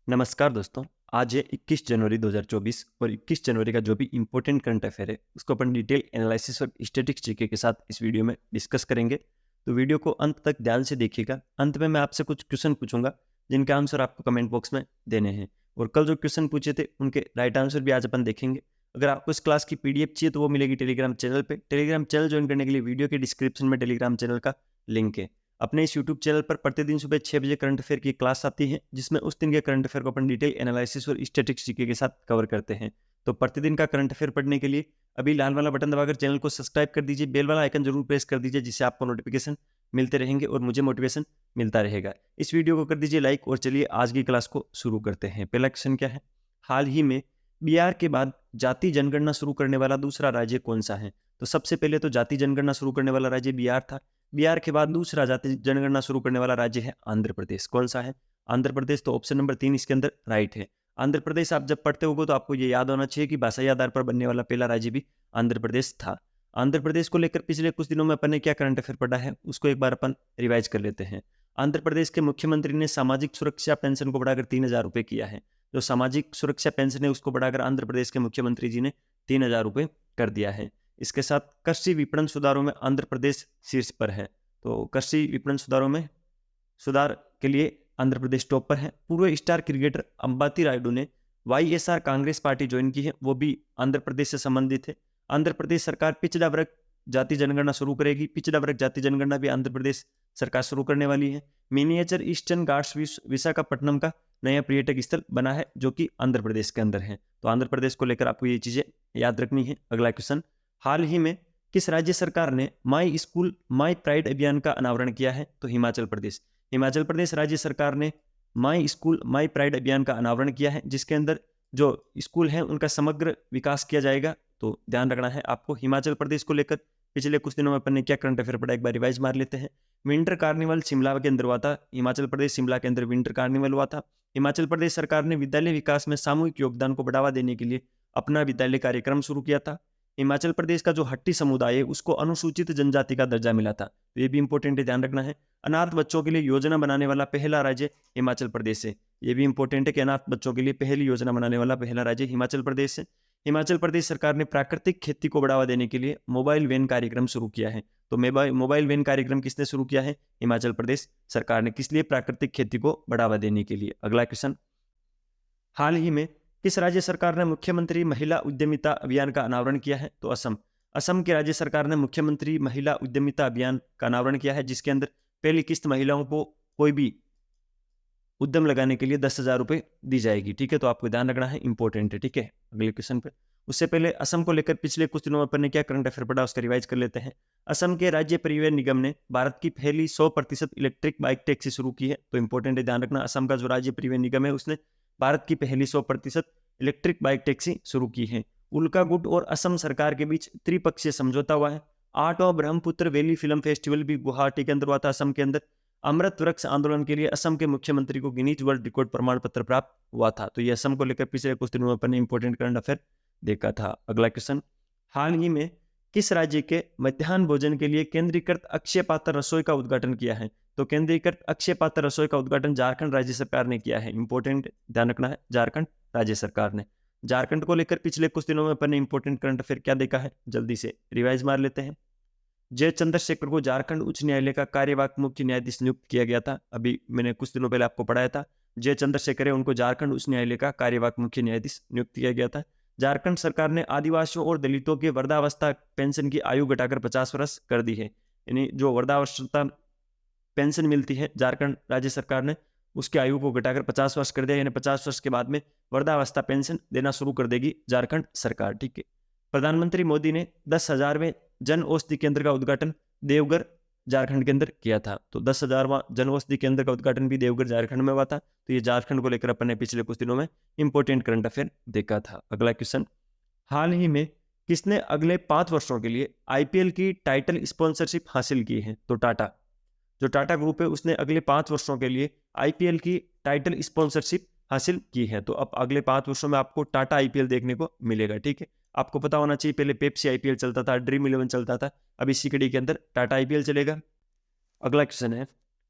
नमस्कार दोस्तों। आज है 21 जनवरी 2024 और 21 जनवरी का जो भी इम्पोर्टेंट करंट अफेयर है उसको अपन डिटेल एनालिसिस और स्टैटिस्टिक्स जीके के साथ इस वीडियो में डिस्कस करेंगे। तो वीडियो को अंत तक ध्यान से देखिएगा। अंत में मैं आपसे कुछ क्वेश्चन पूछूंगा जिनके आंसर आपको कमेंट बॉक्स में देने हैं। और कल जो क्वेश्चन पूछे थे उनके राइट आंसर भी आज अपन देखेंगे। अगर आपको इस क्लास की पीडीएफ चाहिए तो वो मिलेगी टेलीग्राम चैनल पे। टेलीग्राम चैनल ज्वाइन करने के लिए वीडियो के डिस्क्रिप्शन में टेलीग्राम चैनल का लिंक है। अपने इस यूट्यूब चैनल पर प्रतिदिन सुबह 6 बजे करंट अफेयर की क्लास आती है जिसमें उस दिन के करंट अफेयर को अपन डिटेल एनालिसिस और स्टैटिस्टिक्स जीके के साथ कवर करते हैं। तो प्रतिदिन का करंट अफेयर पढ़ने के लिए अभी लाल वाला बटन दबाकर चैनल को सब्सक्राइब कर दीजिए, बेल वाला आइकन जरूर प्रेस कर दीजिए जिससे आपको नोटिफिकेशन मिलते रहेंगे और मुझे मोटिवेशन मिलता रहेगा। इस वीडियो को कर दीजिए लाइक और चलिए आज की क्लास को शुरू करते हैं। पहला क्वेश्चन क्या है? हाल ही में बिहार के बाद जाति जनगणना शुरू करने वाला दूसरा राज्य कौन सा है? तो सबसे पहले तो जाति जनगणना शुरू करने वाला राज्य बिहार था। बिहार के बाद दूसरा जाति जनगणना शुरू करने वाला राज्य है आंध्र प्रदेश। कौन सा है? आंध्र प्रदेश। तो ऑप्शन नंबर 3 इसके अंदर राइट है। आंध्र प्रदेश आप जब पढ़ते होगे तो आपको ये याद होना चाहिए कि भाषाई आधार पर बनने वाला पहला राज्य भी आंध्र प्रदेश था। आंध्र प्रदेश को लेकर पिछले कुछ दिनों में अपन ने क्या करंट अफेयर पढ़ा है उसको एक बार अपन रिवाइज कर लेते हैं। आंध्र प्रदेश के मुख्यमंत्री ने सामाजिक सुरक्षा पेंशन को बढ़ाकर 3,000 रुपये किया है। जो सामाजिक सुरक्षा पेंशन है उसको बढ़ाकर आंध्र प्रदेश के मुख्यमंत्री जी ने 3,000 रुपये कर दिया है। इसके साथ कृषि विपणन सुधारों में आंध्र प्रदेश शीर्ष पर है। तो कृषि विपणन सुधारों में सुधार के लिए आंध्र प्रदेश टॉप पर है। पूर्व स्टार क्रिकेटर अंबाती रायडू ने वाईएसआर कांग्रेस पार्टी ज्वाइन की है, वो भी आंध्र प्रदेश से संबंधित है। आंध्र प्रदेश सरकार पिछड़ा वर्ग जाति जनगणना शुरू करेगी। पिछड़ा वर्ग जाति जनगणना भी आंध्र प्रदेश सरकार शुरू करने वाली है। मिनिएचर ईस्टर्न घाट्स विशाखापट्टनम का नया पर्यटक स्थल बना है जो कि आंध्र प्रदेश के अंदर है। तो आंध्र प्रदेश को लेकर आपको ये चीजें याद रखनी है। अगला क्वेश्चन, हाल ही में किस राज्य सरकार ने माई स्कूल माई प्राइड अभियान का अनावरण किया है? तो हिमाचल प्रदेश। हिमाचल प्रदेश राज्य सरकार ने माई स्कूल माई प्राइड अभियान का अनावरण किया है जिसके अंदर जो स्कूल है उनका समग्र विकास किया जाएगा। तो ध्यान रखना है आपको। हिमाचल प्रदेश को लेकर पिछले कुछ दिनों में अपन ने क्या करंट अफेयर पढ़ा एक बार रिवाइज मार लेते हैं। विंटर कार्निवल शिमला के अंदर हुआ था। हिमाचल प्रदेश शिमला के अंदर विंटर कार्निवल हुआ था। हिमाचल प्रदेश सरकार ने विद्यालय विकास में सामूहिक योगदान को बढ़ावा देने के लिए अपना विद्यालय कार्यक्रम शुरू किया था। हिमाचल प्रदेश का जो हट्टी समुदाय है उसको अनुसूचित जनजाति का दर्जा मिला था। तो ये भी इंपॉर्टेंट है, ध्यान रखना है। अनाथ बच्चों के लिए योजना बनाने वाला पहला राज्य हिमाचल प्रदेश है। ये भी इंपॉर्टेंट है कि अनाथ बच्चों के लिए पहली योजना बनाने वाला पहला राज्य हिमाचल प्रदेश है। हिमाचल प्रदेश सरकार ने प्राकृतिक खेती को बढ़ावा देने के लिए मोबाइल वैन कार्यक्रम शुरू किया है। तो मोबाइल वैन कार्यक्रम किसने शुरू किया है? हिमाचल प्रदेश सरकार ने। किस लिए? प्राकृतिक खेती को बढ़ावा देने के लिए। अगला क्वेश्चन, हाल ही में किस राज्य सरकार ने मुख्यमंत्री महिला उद्यमिता अभियान का अनावरण किया है? तो असम। असम की राज्य सरकार ने मुख्यमंत्री महिला उद्यमिता अभियान का अनावरण किया है जिसके अंदर पहली किस्त महिलाओं को कोई भी उद्यम लगाने के लिए 10,000 रुपये दी जाएगी। ठीक है, तो आपको ध्यान रखना है, इंपॉर्टेंट है। ठीक है, अगले क्वेश्चन पे। उससे पहले असम को लेकर पिछले कुछ दिनों में अपन ने क्या करंट अफेयर पढ़ा उसका रिवाइज कर लेते हैं। असम के राज्य परिवहन निगम ने भारत की पहली 100% इलेक्ट्रिक बाइक टैक्सी शुरू की है। तो इंपॉर्टेंट है, ध्यान रखना। असम का जो राज्य परिवहन निगम है उसने भारत की पहली 100% इलेक्ट्रिक बाइक टैक्सी शुरू की है। उल्का गुट और असम सरकार के बीच त्रिपक्षीय समझौता हुआ है। Art of Brahmaputra valley film festival भी गुवाहाटी के अंदर हुआ था, असम के अंदर। अमृत वृक्ष आंदोलन के लिए असम के मुख्यमंत्री को गिनीज वर्ल्ड रिकॉर्ड प्रमाण पत्र प्राप्त हुआ था। तो ये असम को लेकर पिछले कुछ दिनों में अपन ने इंपॉर्टेंट करंट अफेयर देखा था। अगला क्वेश्चन, हाल ही में किस राज्य के मध्याह्न भोजन के लिए केंद्रीकृत अक्षय पात्र रसोई का उद्घाटन किया है? तो केंद्रीकृत अक्षय पात्र रसोई का उद्घाटन झारखंड राज्य सरकार ने किया है। इंपॉर्टेंट, ध्यान रखना है, झारखंड राज्य सरकार ने। झारखंड को लेकर पिछले कुछ दिनों में अपन ने इंपॉर्टेंट करंट अफेयर क्या देखा है जल्दी से रिवाइज मार लेते हैं। जय चंद्रशेखर को झारखंड उच्च न्यायालय का कार्यवाहक मुख्य न्यायाधीश नियुक्त किया गया था। अभी मैंने कुछ दिनों पहले आपको पढ़ाया था। जय चंद्रशेखर है, उनको झारखंड उच्च न्यायालय का कार्यवाहक मुख्य न्यायाधीश नियुक्त किया गया था। झारखंड सरकार ने आदिवासियों और दलितों के वृद्धावस्था पेंशन की आयु घटाकर 50 वर्ष कर दी है। यानी जो वृद्धावस्था पेंशन मिलती है झारखंड राज्य सरकार ने उसकी आयु को घटाकर 50 वर्ष कर दिया। यानी 50 वर्ष के बाद में वृद्धावस्था पेंशन देना शुरू कर देगी झारखंड सरकार। ठीक है, प्रधानमंत्री मोदी ने 10,000वें जन औषधि केंद्र का उद्घाटन देवघर झारखंड के अंदर किया था। तो 10,000वां जन औषधि केंद्र का उद्घाटन भी देवघर झारखंड में हुआ था। तो ये झारखंड को लेकर अपन ने पिछले कुछ दिनों में इंपॉर्टेंट करंट अफेयर देखा था। अगला क्वेश्चन, हाल ही में किसने अगले 5 वर्षों के लिए आईपीएल की टाइटल स्पॉन्सरशिप हासिल की है? तो टाटा। जो टाटा ग्रुप है उसने अगले 5 वर्षों के लिए आईपीएल की टाइटल स्पॉन्सरशिप हासिल की है। तो अब अगले 5 वर्षों में आपको टाटा आईपीएल देखने को मिलेगा। ठीक है, आपको पता होना चाहिए पहले पेप्सी आईपीएल चलता था, ड्रीम 11 चलता था, अब इसी कड़ी के अंदर टाटा आईपीएल चलेगा। अगला क्वेश्चन है,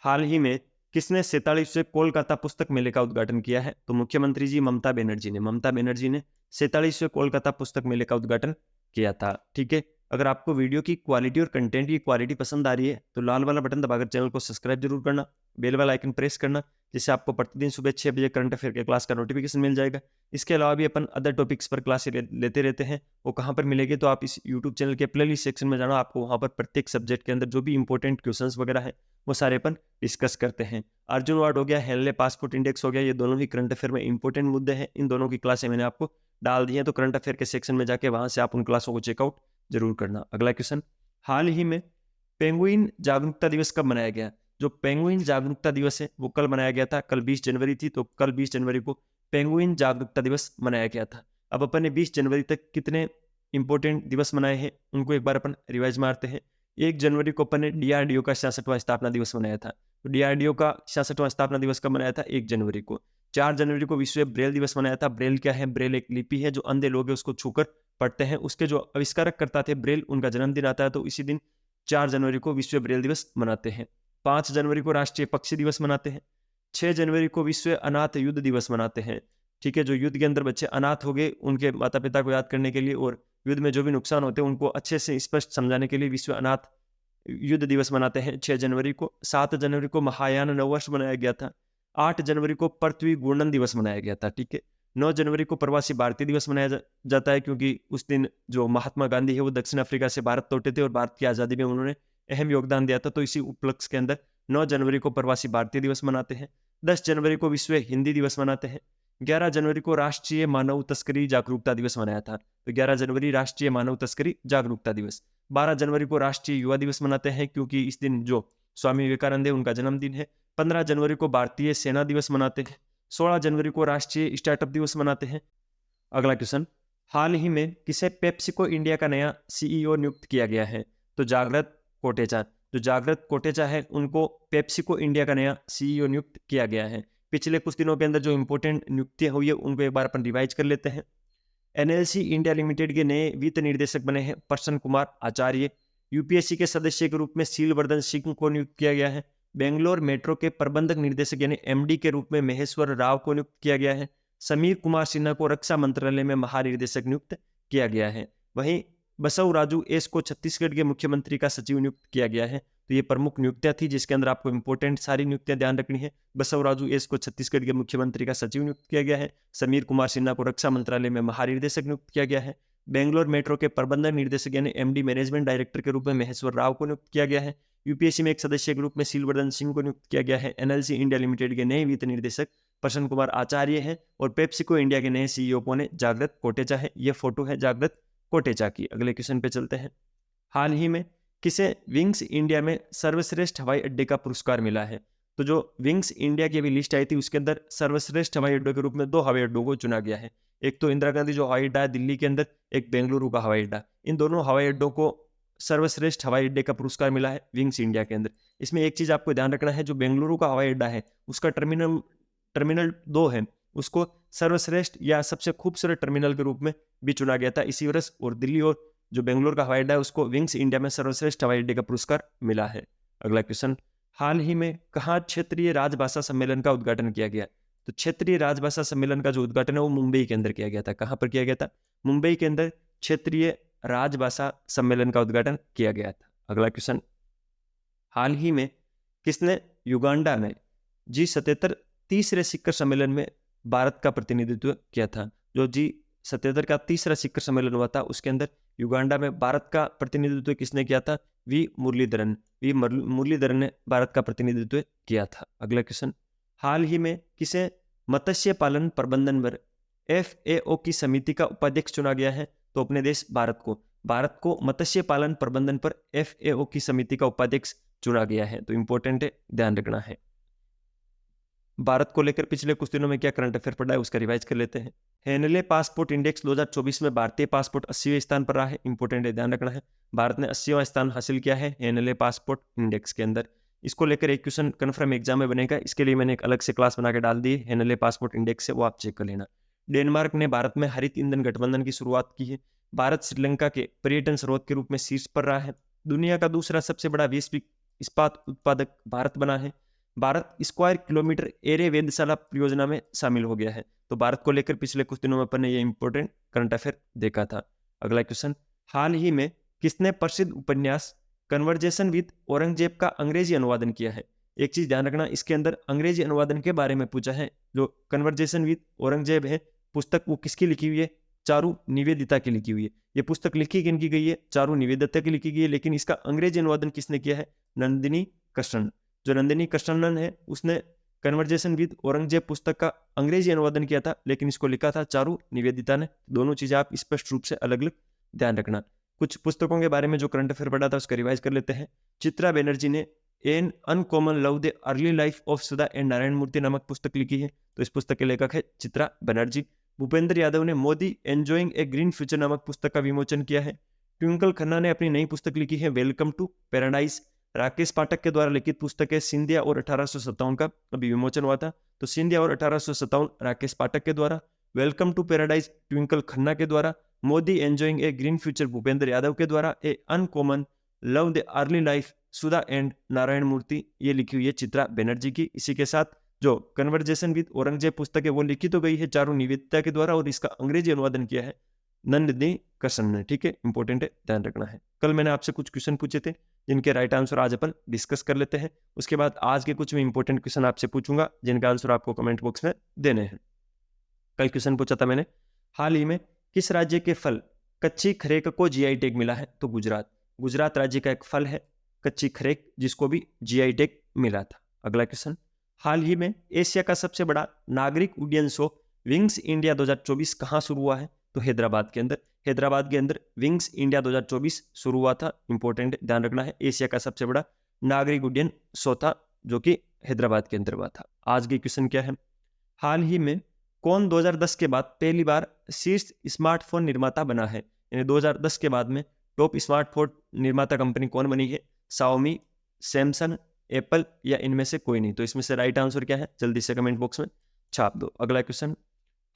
हाल ही में किसने 47वें कोलकाता पुस्तक मेले का उद्घाटन किया है? तो मुख्यमंत्री जी ममता बनर्जी ने 47वें कोलकाता पुस्तक मेले का उद्घाटन किया था। ठीक है, अगर आपको वीडियो की क्वालिटी और कंटेंट की क्वालिटी पसंद आ रही है तो लाल वाला बटन दबाकर चैनल को सब्सक्राइब जरूर करना, बेल वाला आइकन प्रेस करना, जिससे आपको प्रतिदिन सुबह 6 बजे करंट अफेयर के क्लास का नोटिफिकेशन मिल जाएगा। इसके अलावा भी अपन अदर टॉपिक्स पर क्लास लेते रहते हैं। वो कहाँ पर मिलेगी? तो आप इस यूट्यूब चैनल के प्लेलिस्ट सेक्शन में जाना, आपको वहाँ पर प्रत्येक सब्जेक्ट के अंदर जो भी इंपॉर्टेंट क्वेश्चंस वगैरह है वो सारे अपन डिस्कस करते हैं। अर्जुन अवार्ड हो गया, हेनले पासपोर्ट इंडेक्स हो गया, ये दोनों ही करंट अफेयर में इंपॉर्टेंट मुद्दे हैं। इन दोनों की क्लासें मैंने आपको डाल दी हैं, तो करंट अफेयर के सेक्शन में जाके वहां से आप उन क्लासों को चेकआउट जरूर करना। अगला क्वेश्चन, हाल ही में पेंगुइन जागरूकता दिवस कब मनाया गया? जो पेंगुइन जागरूकता दिवस है वो कल मनाया गया था, कल 20 जनवरी थी, तो कल 20 जनवरी को पेंगुइन जागरूकता दिवस मनाया गया था। अब अपन ने 20 जनवरी तक कितने इंपॉर्टेंट दिवस मनाए हैं उनको एक बार अपन रिवाइज मारते हैं। 1 जनवरी को अपन ने DRDO का 66वां स्थापना दिवस मनाया था। तो DRDO का 66वां स्थापना दिवस कब मनाया था? 1 जनवरी को। 4 जनवरी को विश्व ब्रेल दिवस मनाया था। ब्रेल क्या है? ब्रेल एक लिपि है जो अंधे लोग हैं उसको छूकर पढ़ते हैं। उसके जो आविष्कारक करता थे ब्रेल, उनका जन्मदिन आता है, तो इसी दिन 4 जनवरी को विश्व ब्रेल दिवस मनाते हैं। 5 जनवरी को राष्ट्रीय पक्षी दिवस मनाते हैं। 6 जनवरी को विश्व अनाथ युद्ध दिवस मनाते हैं। ठीक है, जो युद्ध के अंदर बच्चे अनाथ हो गए उनके माता पिता को याद करने के लिए और युद्ध में जो भी नुकसान होते हैं उनको अच्छे से स्पष्ट समझाने के लिए विश्व अनाथ युद्ध दिवस मनाते हैं 6 जनवरी को। 7 जनवरी को महायान नववर्ष मनाया गया था। 8 जनवरी को पृथ्वी घूर्णन दिवस मनाया गया था। ठीक है, 9 जनवरी को प्रवासी भारतीय दिवस मनाया जाता है, क्योंकि उस दिन जो महात्मा गांधी है वो दक्षिण अफ्रीका से भारत लौटे थे और भारत की आज़ादी में उन्होंने अहम योगदान दिया था, तो इसी उपलक्ष्य के अंदर 9 जनवरी को प्रवासी भारतीय दिवस मनाते हैं। 10 जनवरी को विश्व हिंदी दिवस मनाते हैं। 11 जनवरी को राष्ट्रीय मानव तस्करी जागरूकता दिवस मनाया था, तो 11 जनवरी राष्ट्रीय मानव तस्करी जागरूकता दिवस। 12 जनवरी को राष्ट्रीय युवा दिवस मनाते हैं, क्योंकि इस दिन जो स्वामी विवेकानंद है उनका जन्मदिन है। 15 जनवरी को भारतीय सेना दिवस मनाते हैं। 16 जनवरी को राष्ट्रीय स्टार्टअप दिवस मनाते हैं। अगला क्वेश्चन, हाल ही में किसे पेप्सिको इंडिया का नया CEO नियुक्त किया गया है? तो जागृत कोटेचा। जो जागृत कोटेचा है उनको पेप्सिको इंडिया का नया CEO नियुक्त किया गया है। पिछले कुछ दिनों के अंदर जो इंपॉर्टेंट नियुक्तियां हुई है उनको एक बार अपन रिवाइज कर लेते हैं। NLC इंडिया लिमिटेड के नए वित्त निर्देशक बने हैं प्रसन्न कुमार आचार्य। UPSC के सदस्य के रूप में शीलवर्धन सिंह को नियुक्त किया गया है। बेंगलोर मेट्रो के प्रबंधक निर्देशक यानी MD के रूप में महेश्वर राव को नियुक्त किया गया है। समीर कुमार सिन्हा को रक्षा मंत्रालय में महानिर्देशक नियुक्त किया गया है। वहीं बसवराजू एस को छत्तीसगढ़ के मुख्यमंत्री का सचिव नियुक्त किया गया है। तो ये प्रमुख नियुक्तियां थी जिसके अंदर आपको इंपॉर्टेंट सारी नियुक्तियां ध्यान रखनी है। बसवराजू एस को छत्तीसगढ़ के मुख्यमंत्री का सचिव नियुक्त किया गया है। समीर कुमार सिन्हा को रक्षा मंत्रालय में महानिर्देशक नियुक्त किया गया है। बेंगलोर मेट्रो के प्रबंधक निर्देशक यानी MD मैनेजमेंट डायरेक्टर के रूप में महेश्वर राव को नियुक्त किया गया है। UPSC में एक सदस्य के रूप में शीलवर्धन सिंह को नियुक्त किया गया है। NLC इंडिया लिमिटेड के नए वित्त निर्देशक प्रसन्न कुमार आचार्य हैं और पेप्सिको इंडिया के नए CEO कौन है? जागृत कोटेचा है। यह फोटो है जागृत कोटेचा की। अगले क्वेश्चन पे चलते हैं। हाल ही में किसे विंग्स इंडिया में सर्वश्रेष्ठ हवाई अड्डे का पुरस्कार मिला है? तो जो विंग्स इंडिया की अभी लिस्ट आई थी उसके अंदर सर्वश्रेष्ठ हवाई अड्डों के रूप में 2 हवाई अड्डों को चुना गया है। एक तो इंदिरा गांधी जो हवाई अड्डा है दिल्ली के अंदर, एक बेंगलुरु का हवाई अड्डा। इन दोनों हवाई अड्डों को सर्वश्रेष्ठ हवाई अड्डे का पुरस्कार मिला है विंग्स इंडिया के अंदर। इसमें एक चीज आपको ध्यान रखना है, जो बेंगलुरु का हवाई अड्डा है उसका टर्मिनल 2 है, उसको सर्वश्रेष्ठ या सबसे खूबसूरत टर्मिनल के रूप में भी चुना गया था इसी वर्ष। और दिल्ली और जो बेंगलुरु का हवाई अड्डा है उसको विंग्स इंडिया में सर्वश्रेष्ठ हवाई अड्डे का पुरस्कार मिला है। अगला क्वेश्चन, हाल ही में कहाँ क्षेत्रीय राजभाषा सम्मेलन का उद्घाटन किया गया? तो क्षेत्रीय राजभाषा सम्मेलन का जो उद्घाटन है वो मुंबई के अंदर किया गया था। कहाँ पर किया गया था? मुंबई के अंदर क्षेत्रीय राजभाषा सम्मेलन का उद्घाटन किया गया था। अगला क्वेश्चन, हाल ही में किसने युगांडा में G77 तीसरे शिखर सम्मेलन में भारत का प्रतिनिधित्व किया था? जो G77 का तीसरा शिखर सम्मेलन हुआ था उसके अंदर युगांडा में भारत का प्रतिनिधित्व किसने किया था? वी मुरलीधरन ने भारत का प्रतिनिधित्व किया था। अगला क्वेश्चन, हाल ही में किसे मत्स्य पालन प्रबंधन पर FAO की समिति का उपाध्यक्ष चुना गया है? तो अपने देश भारत को मत्स्य पालन प्रबंधन पर FAO की समिति का उपाध्यक्ष चुना गया है। तो इंपॉर्टेंट है, ध्यान रखना है। भारत को लेकर पिछले कुछ दिनों में क्या करंट अफेयर पड़ा है उसका रिवाइज कर लेते हैं। हेनले पासपोर्ट इंडेक्स 2024 में भारतीय पासपोर्ट 80वें स्थान पर रहा है। इंपॉर्टेंट है, ध्यान रखना है। भारत ने 80वां स्थान हासिल किया है हेनले पासपोर्ट इंडेक्स के अंदर। इसको लेकर एक क्वेश्चन कन्फर्म एग्जाम में बनेगा, इसके लिए मैंने एक अलग से क्लास बना के डाल दी है हेनले पासपोर्ट इंडेक्स से, वो आप चेक कर लेना। डेनमार्क ने भारत में हरित ईंधन गठबंधन की शुरुआत की है। भारत श्रीलंका के पर्यटन स्रोत के रूप में शीर्ष पर रहा है। दुनिया का दूसरा सबसे बड़ा वैश्विक इस्पात उत्पादक भारत बना है। भारत स्क्वायर किलोमीटर एरे वेधशाला परियोजना में शामिल हो गया है। तो भारत को लेकर पिछले कुछ दिनों में अपन ने ये इंपॉर्टेंट करंट अफेयर देखा था। अगला क्वेश्चन, हाल ही में किसने प्रसिद्ध उपन्यास कन्वर्जेशन विद औरंगजेब का अंग्रेजी अनुवादन किया है? एक चीज ध्यान रखना, इसके अंदर अंग्रेजी अनुवादन के बारे में पूछा है। जो कन्वर्जेशन विद औरंगजेब है पुस्तक, वो किसकी लिखी हुई है? चारू निवेदिता की लिखी हुई है। ये पुस्तक लिखी किन की गई है? चारू निवेदिता की लिखी गई है, लेकिन इसका अंग्रेजी अनुवादन किसने किया है? नंदिनी कृष्णन। जो नंदिनी कृष्णन है उसने कन्वर्जेशन विद औरंगजेब पुस्तक का अंग्रेजी अनुवादन किया था, लेकिन इसको लिखा था चारू निवेदिता ने। दोनों चीजें आप स्पष्ट रूप से अलग अलग ध्यान रखना। कुछ पुस्तकों के बारे में जो करंट अफेयर पढ़ा था उसका रिवाइज कर लेते हैं। चित्रा बनर्जी ने an uncommon love the early life of Sudha and Narayana Murthy नामक पुस्तक लिखी है। तो इस पुस्तक के लेखक है चित्रा बनर्जी। भूपेंद्र यादव ने Modi enjoying a green future नामक पुस्तक का विमोचन किया है। ट्विंकल खन्ना ने अपनी नई पुस्तक लिखी है welcome to paradise. Rakesh Pathak के द्वारा लिखित पुस्तक है सिंधिया और 1857 का अभी विमोचन हुआ था। तो सिंधिया और 1857 राकेश पाठक के द्वारा, welcome to paradise Twinkle Khanna के द्वारा, Modi enjoying a green future Bhupender Yadav के द्वारा, a uncommon love the early life Sudha and Narayana Murthy ये लिखी हुई है चित्रा बनर्जी की। इसी के साथ जो कन्वर्जेशन विद औरंगजेब पुस्तक है वो लिखी तो गई है चारू निवेदिता के द्वारा और इसका अंग्रेजी अनुवादन किया है नंदिनी कृष्णन ने। ठीक है, इंपॉर्टेंट है, ध्यान रखना है। कल मैंने आपसे कुछ क्वेश्चन पूछे थे जिनके राइट आंसर आज अपन डिस्कस कर लेते हैं। उसके बाद आज के कुछ मैं इंपॉर्टेंट क्वेश्चन आपसे पूछूंगा जिनका आंसर आपको कमेंट बॉक्स में देने हैं। कल क्वेश्चन पूछा था मैंने, हाल ही में किस राज्य के फल कच्ची खरेक को जीआई टैग मिला है? तो गुजरात। गुजरात राज्य का एक फल है कच्ची खरेक जिसको भी जीआई टैग मिला था। अगला क्वेश्चन, हाल ही में एशिया का सबसे बड़ा नागरिक उड्डयन शो विंग्स इंडिया 2024 कहाँ शुरू हुआ है? तो हैदराबाद के अंदर। हैदराबाद के अंदर विंग्स इंडिया 2024 शुरू हुआ था। इंपॉर्टेंट ध्यान रखना है, एशिया का सबसे बड़ा नागरिक उड्डयन शो था जो कि हैदराबाद के अंदर हुआ था। आज के क्वेश्चन क्या है, हाल ही में कौन 2010 के बाद पहली बार शीर्ष स्मार्टफोन निर्माता बना है? यानी 2010 के बाद में टॉप स्मार्टफोन निर्माता कंपनी कौन बनी है? शाओमी, सैमसंग, एप्पल या इनमें से कोई नहीं? तो इसमें से राइट आंसर क्या है जल्दी से कमेंट बॉक्स में छाप दो। अगला क्वेश्चन,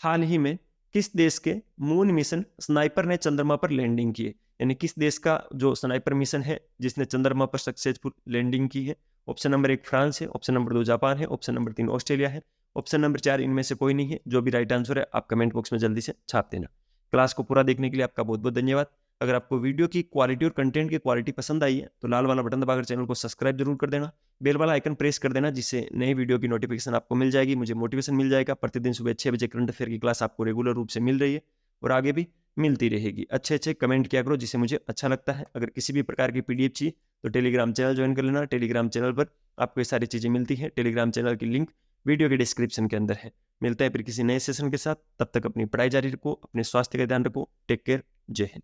हाल ही में किस देश के मून मिशन स्नाइपर ने चंद्रमा पर लैंडिंग की है? यानी किस देश का जो स्नाइपर मिशन है जिसने चंद्रमा पर सक्सेसफुल लैंडिंग की है? ऑप्शन नंबर 1 फ्रांस है, ऑप्शन नंबर 2 जापान है, ऑप्शन नंबर 3 ऑस्ट्रेलिया है, ऑप्शन नंबर 4 इनमें से कोई नहीं है। जो भी राइट आंसर है आप कमेंट बॉक्स में जल्दी से छाप देना। क्लास को पूरा देखने के लिए आपका बहुत बहुत धन्यवाद। अगर आपको वीडियो की क्वालिटी और कंटेंट की क्वालिटी पसंद आई है तो लाल वाला बटन दबाकर चैनल को सब्सक्राइब जरूर कर देना, बेल वाला आइकन प्रेस कर देना जिससे नई वीडियो की नोटिफिकेशन आपको मिल जाएगी, मुझे मोटिवेशन मिल जाएगा। प्रतिदिन सुबह 6 बजे करंट अफेयर की क्लास आपको रेगुलर रूप से मिल रही है और आगे भी मिलती रहेगी। अच्छे अच्छे कमेंट किया करो जिससे मुझे अच्छा लगता है। अगर किसी भी प्रकार की पीडीएफ चाहिए तो टेलीग्राम चैनल ज्वाइन कर लेना। टेलीग्राम चैनल पर आपको ये सारी चीज़ें मिलती हैं। टेलीग्राम चैनल की लिंक वीडियो के डिस्क्रिप्शन के अंदर है। मिलता है फिर किसी नए सेशन के साथ, तब तक अपनी पढ़ाई जारी रखो, अपने स्वास्थ्य का ध्यान रखो। टेक केयर, जय हिंद।